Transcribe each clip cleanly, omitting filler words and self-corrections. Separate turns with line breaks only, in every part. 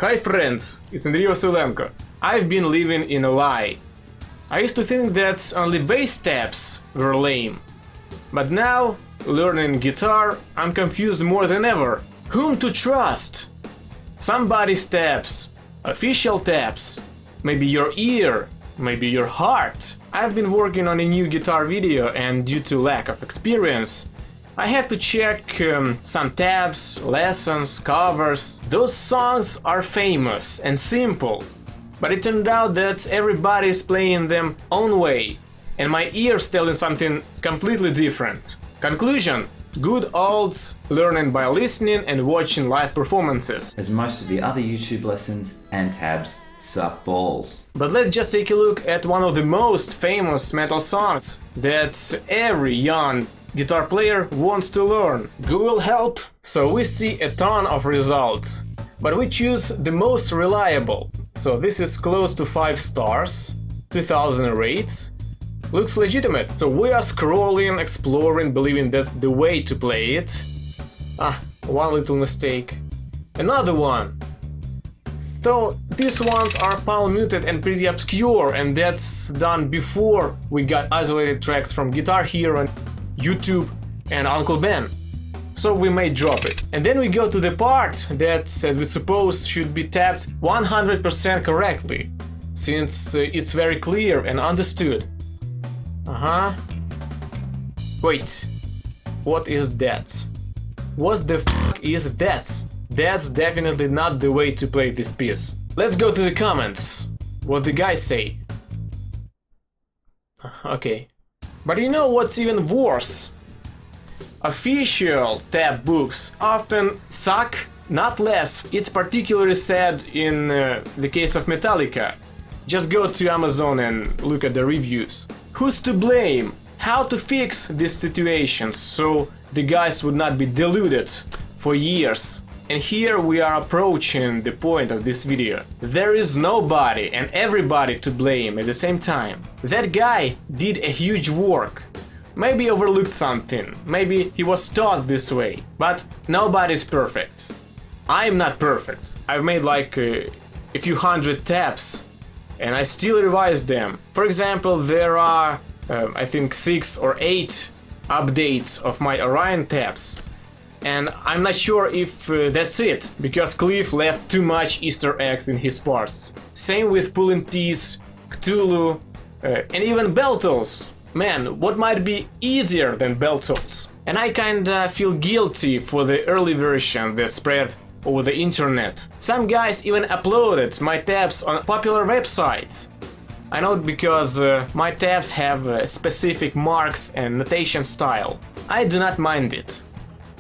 Hi friends, it's Andriy Vasylenko. I've been living in a lie. I used to think that only bass steps were lame. But now, learning guitar, I'm confused more than ever. Whom to trust? Somebody's taps, official taps, maybe your ear, maybe your heart. I've been working on a new guitar video and due to lack of experience, I had to check some tabs, lessons, covers. Those songs are famous and simple, but it turned out that everybody is playing them own way, and my ear's telling something completely different. Conclusion: good old learning by listening and watching live performances.
As most of the other YouTube lessons and tabs suck balls.
But let's just take a look at one of the most famous metal songs that every young guitar player wants to learn. Google help! So we see a ton of results, but we choose the most reliable. So this is close to 5 stars, 2000 rates. Looks legitimate. So we are scrolling, exploring, believing that's the way to play it. One little mistake. Another one. Though these ones are palm muted and pretty obscure, and that's done before we got isolated tracks from Guitar Hero and YouTube and Uncle Ben. So we may drop it. And then we go to the part that we suppose should be tapped 100% correctly, since it's very clear and understood. Wait, what is that? What the fuck is that? That's definitely not the way to play this piece. Let's go to the comments. What the guys say. Okay. But you know what's even worse? Official tab books often suck, not less. It's particularly sad in the case of Metallica. Just go to Amazon and look at the reviews. Who's to blame? How to fix this situation so the guys would not be deluded for years? And here we are approaching the point of this video. There is nobody and everybody to blame at the same time. That guy did a huge work. Maybe overlooked something, maybe he was taught this way, but nobody's perfect. I'm not perfect. I've made like a few hundred tabs and I still revise them. For example, there are I think 6 or 8 updates of my Orion tabs. And I'm not sure if that's it, because Cliff left too much Easter eggs in his parts. Same with pulling teeth, Cthulhu, and even bell tolls. Man, what might be easier than bell tolls? And I kinda feel guilty for the early version that spread over the internet. Some guys even uploaded my tabs on popular websites. I know it because my tabs have specific marks and notation style. I do not mind it.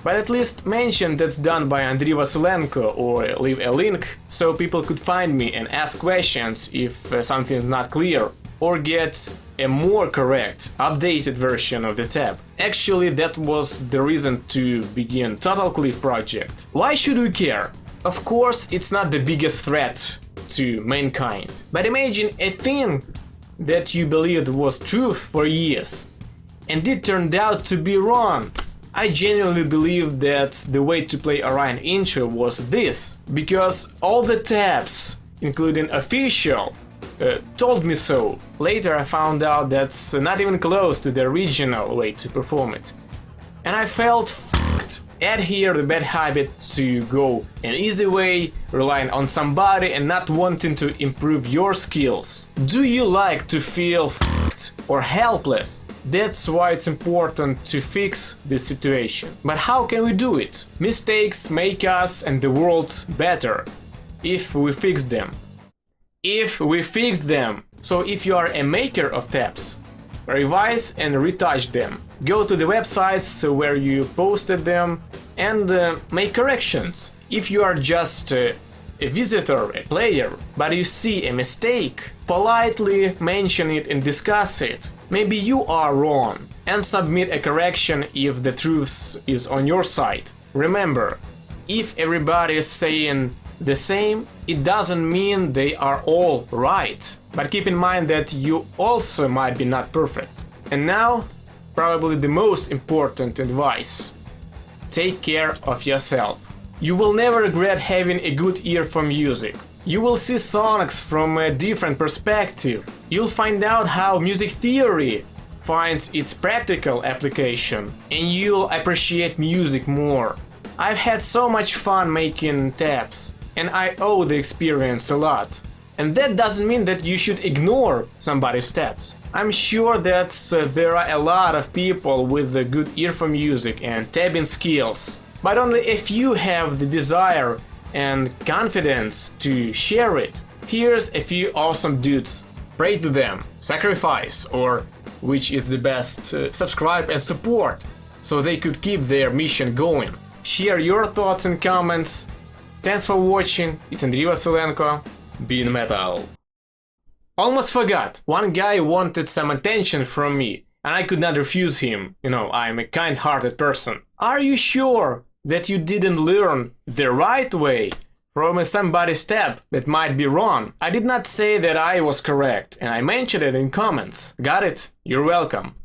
But at least mention that's done by Andriy Vasylenko or leave a link so people could find me and ask questions if something's not clear, or get a more correct, updated version of the tab. Actually, that was the reason to begin Total Cliff project. Why should we care? Of course, it's not the biggest threat to mankind. But imagine a thing that you believed was truth for years, and it turned out to be wrong. I genuinely believe that the way to play Orion intro was this, because all the tabs, including official, told me so. Later I found out that's not even close to the original way to perform it. And I felt fucked. Add here the bad habit to go an easy way, relying on somebody and not wanting to improve your skills. Do you like to feel fucked or helpless? That's why it's important to fix this situation. But how can we do it? Mistakes make us and the world better if we fix them. So if you are a maker of tabs, revise and retouch them. Go to the websites where you posted them and make corrections. If you are just a visitor, a player, but you see a mistake, politely mention it and discuss it. Maybe you are wrong, and submit a correction if the truth is on your side. Remember, if everybody is saying the same, it doesn't mean they are all right. But keep in mind that you also might be not perfect. And now, probably the most important advice. Take care of yourself. You will never regret having a good ear for music. You will see songs from a different perspective. You'll find out how music theory finds its practical application, and you'll appreciate music more. I've had so much fun making tabs, and I owe the experience a lot. And that doesn't mean that you should ignore somebody's tabs. I'm sure that there are a lot of people with a good ear for music and tabbing skills, but only a few have the desire and confidence to share it. Here's a few awesome dudes. Pray to them, sacrifice, or which is the best, subscribe and support, so they could keep their mission going. Share your thoughts and comments. Thanks for watching. It's Andriy Vasylenko. Be in metal. Almost forgot. One guy wanted some attention from me, and I could not refuse him. You know, I'm a kind-hearted person. Are you sure that you didn't learn the right way from somebody's tab that might be wrong? I did not say that I was correct, and I mentioned it in comments. Got it? You're welcome.